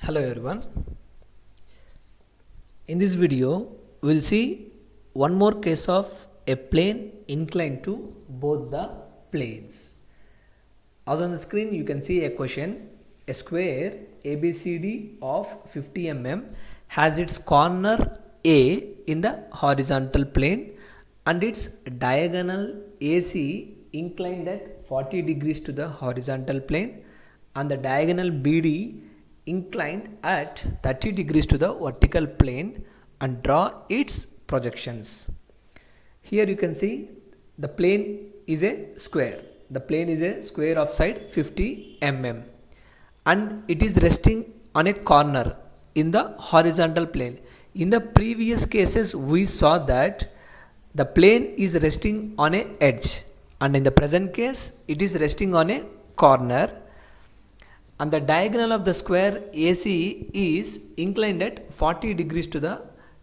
Hello everyone. In this video, we will see one more case of a plane inclined to both the planes. As on the screen, you can see a question. A square ABCD of 50 mm has its corner A in the horizontal plane and its diagonal AC inclined at 40 degrees to the horizontal plane and the diagonal BD inclined at 30 degrees to the vertical plane and draw its projections. Here you can see the plane is a square. The plane is a square of side 50 mm and it is resting on a corner in the horizontal plane. In the previous cases we saw that the plane is resting on a edge and in the present case it is resting on a corner and the diagonal of the square AC is inclined at 40 degrees to the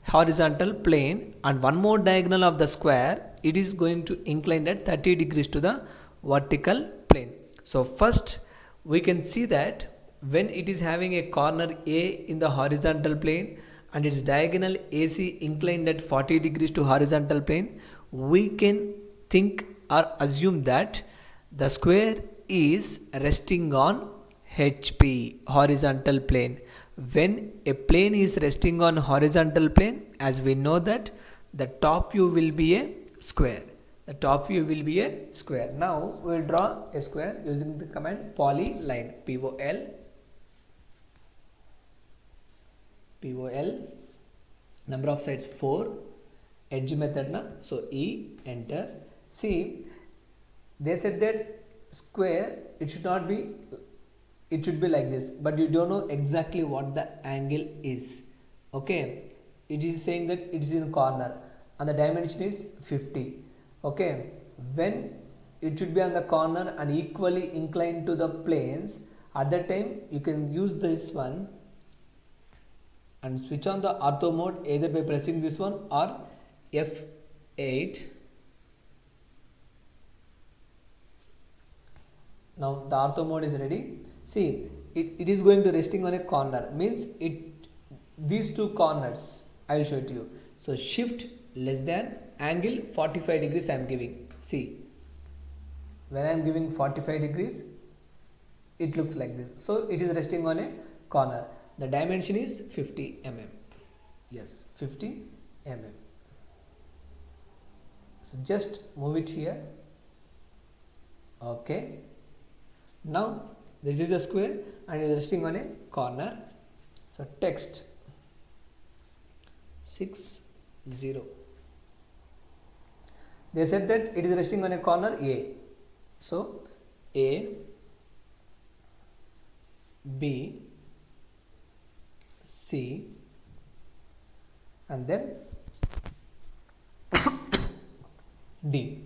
horizontal plane and one more diagonal of the square it is going to incline at 30 degrees to the vertical plane. So first we can see that when it is having a corner A in the horizontal plane and its diagonal AC inclined at 40 degrees to horizontal plane, we can think or assume that the square is resting on HP horizontal plane. When a plane is resting on horizontal plane, as we know that the top view will be a square. The top view will be a square. Now we will draw a square using the command polyline. POL, number of sides 4, edge method na, so E, enter. See, they said that square it should be like this, but you don't know exactly what the angle is. Okay, it is saying that it is in corner and the dimension is 50. Okay, when it should be on the corner and equally inclined to the planes, at that time you can use this one and switch on the ortho mode either by pressing this one or F8. Now the ortho mode is ready. See, it is going to resting on a corner, means these two corners I will show it to you. So shift less than angle 45 degrees I am giving. See, when I am giving 45 degrees it looks like this. So it is resting on a corner. The dimension is 50 mm. Yes, 50 mm. So just move it here. Okay. Now this is a square and it is resting on a corner. So text 60. They said that it is resting on a corner A. So A, B, C and then D.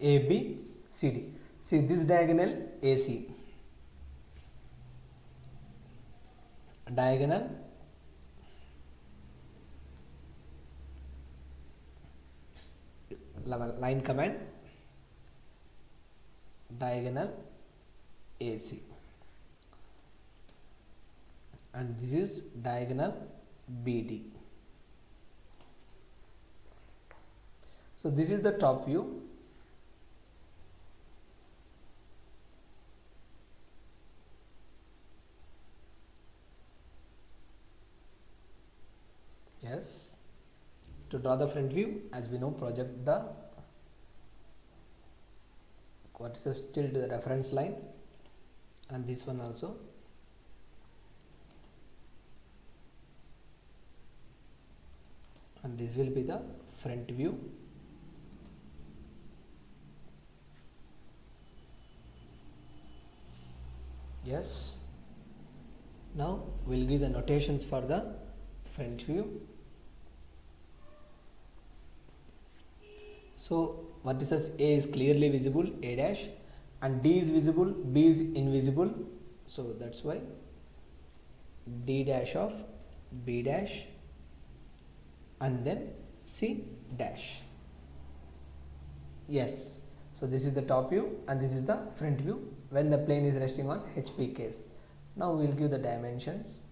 A, B, C, D. See this diagonal AC. Diagonal line command diagonal AC and this is diagonal BD. So this is the top view. Yes, to draw the front view, as we know, project the vertices till to the reference line and this one also. And this will be the front view. Yes, now we will give the notations for the front view. So vertices A is clearly visible, A dash, and D is visible, B is invisible. So that's why D dash of B dash and then C dash. Yes, so this is the top view and this is the front view when the plane is resting on HP case. Now we will give the dimensions.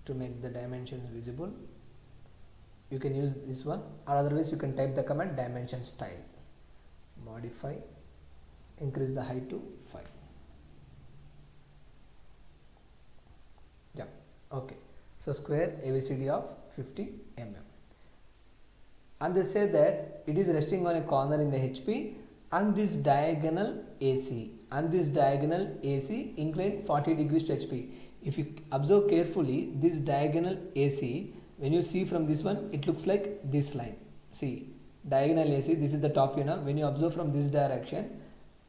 to make the dimensions visible. You can use this one, or otherwise you can type the command dimension style, modify, increase the height to 5. Yeah, okay. So square ABCD of 50 mm, and they say that it is resting on a corner in the HP, and this diagonal AC inclined 40 degrees to HP. If you observe carefully, this diagonal AC, when you see from this one, it looks like this line. See, diagonal AC, this is the top view now. When you observe from this direction,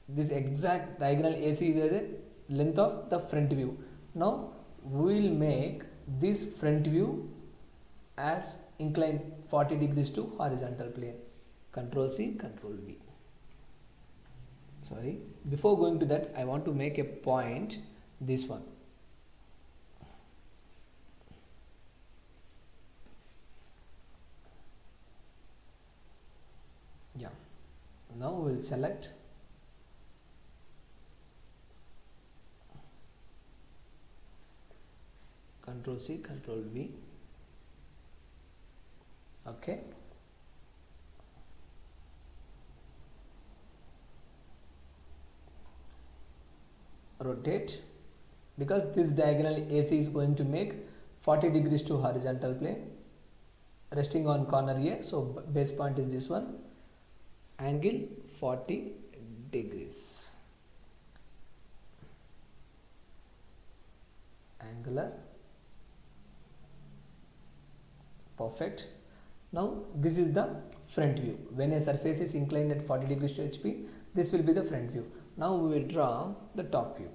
this exact diagonal AC is the length of the front view. Now we will make this front view as inclined 40 degrees to horizontal plane. Control C, Control V. Sorry, before going to that, I want to make a point, this one. Yeah, now we will select Control C, Control V. Okay. Rotate, because this diagonal AC is going to make 40 degrees to horizontal plane, resting on corner A. So base point is this one, angle 40 degrees, angular, perfect. Now this is the front view. When a surface is inclined at 40 degrees to HP, this will be the front view. Now we will draw the top view.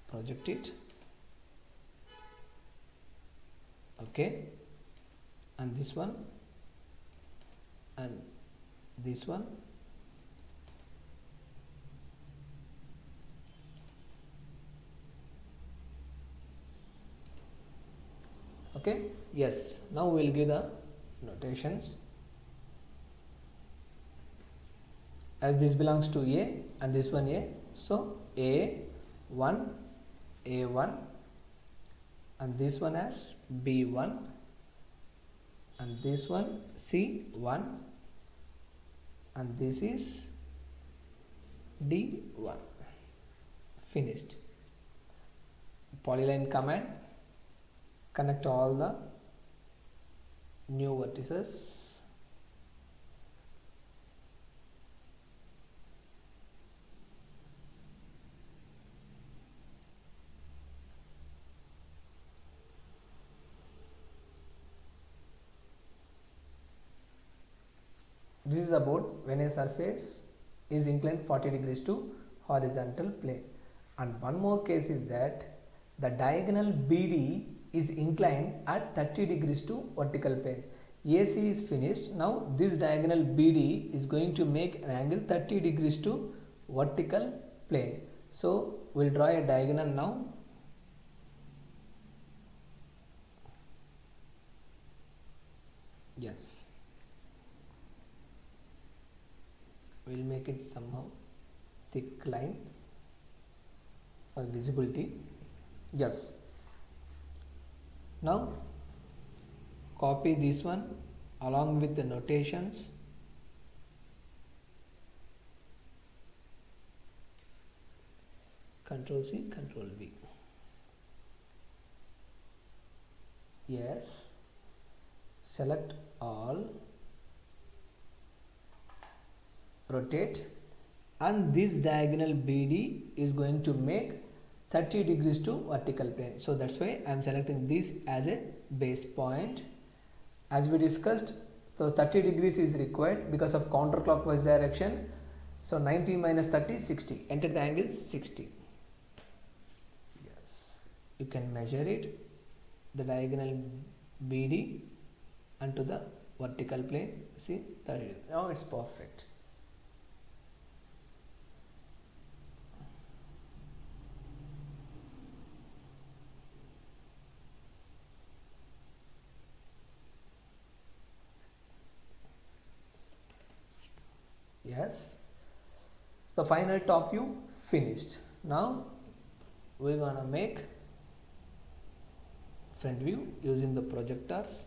Project it. Okay. And this one. And this one. Okay. Yes. Now we will give the notations. As this belongs to A and this one A, so A1, and this one as B1, and this one C1, and this is D1. Finished. Polyline command, connect all the new vertices. This is about when a surface is inclined 40 degrees to horizontal plane. And one more case is that the diagonal BD is inclined at 30 degrees to vertical plane. AC is finished. Now this diagonal BD is going to make an angle 30 degrees to vertical plane. So we'll draw a diagonal now. Yes. We'll make it somehow thick line for visibility. Yes. Now copy this one along with the notations. Control C, Control V. Yes. Select all. Rotate, and this diagonal BD is going to make 30 degrees to vertical plane. So that's why I am selecting this as a base point. As we discussed, so 30 degrees is required because of counterclockwise direction. So 90 minus 30, 60. Enter the angle 60. Yes, you can measure it, the diagonal BD onto the vertical plane. See, 30 degrees. Now it's perfect. Yes, the final top view finished. Now we're gonna make front view using the projectors.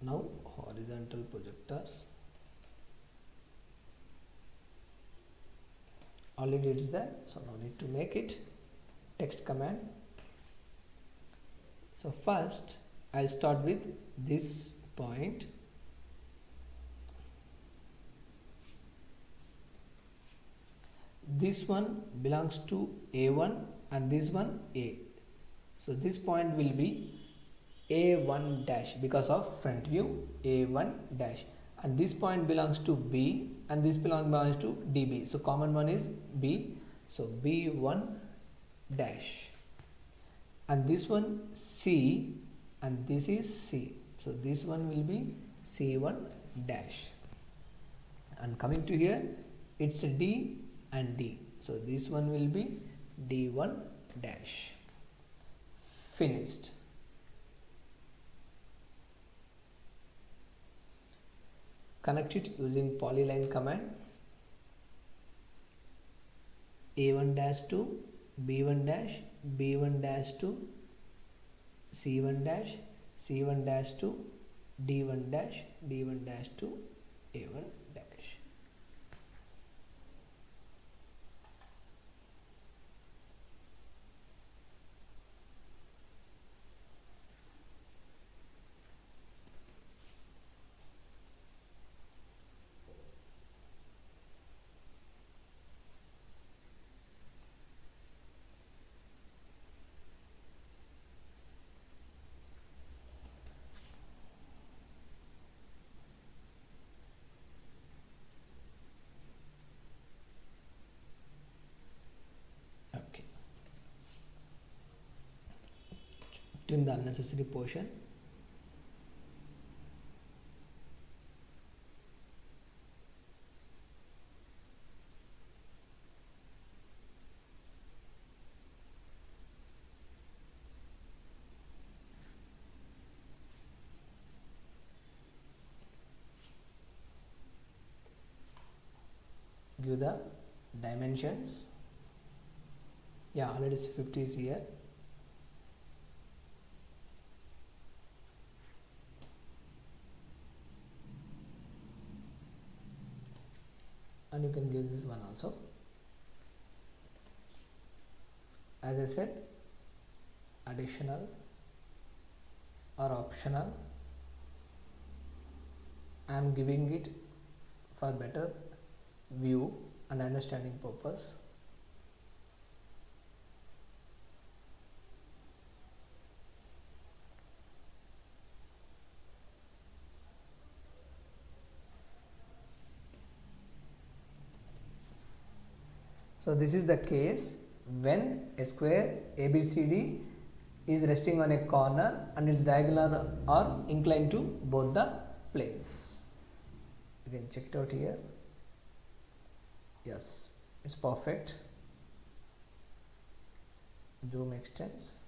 Now horizontal projectors. Already it's there, so no need to make it. Text command. So first I'll start with this point. This one belongs to A1 and this one A. So this point will be A1 dash because of front view A1 dash, and this point belongs to B and this belongs to DB. So common one is B. So B1 dash, and this one C and this is C. So this one will be C1 dash, and coming to here it's D and D. So this one will be D1 dash. Finished. Connect it using polyline command. A1 dash to B1 dash, B1 dash to C1 dash, C1 dash to D1 dash, D1 dash to A1 dash. Okay. Trim the unnecessary portion. Give the dimensions. Yeah, already 50 is here. And you can give this one also. As I said, additional or optional. I am giving it for better view and understanding purpose. So this is the case when a square ABCD is resting on a corner and its diagonal are inclined to both the planes. You can check it out here. Yes, it's perfect. Zoom extends.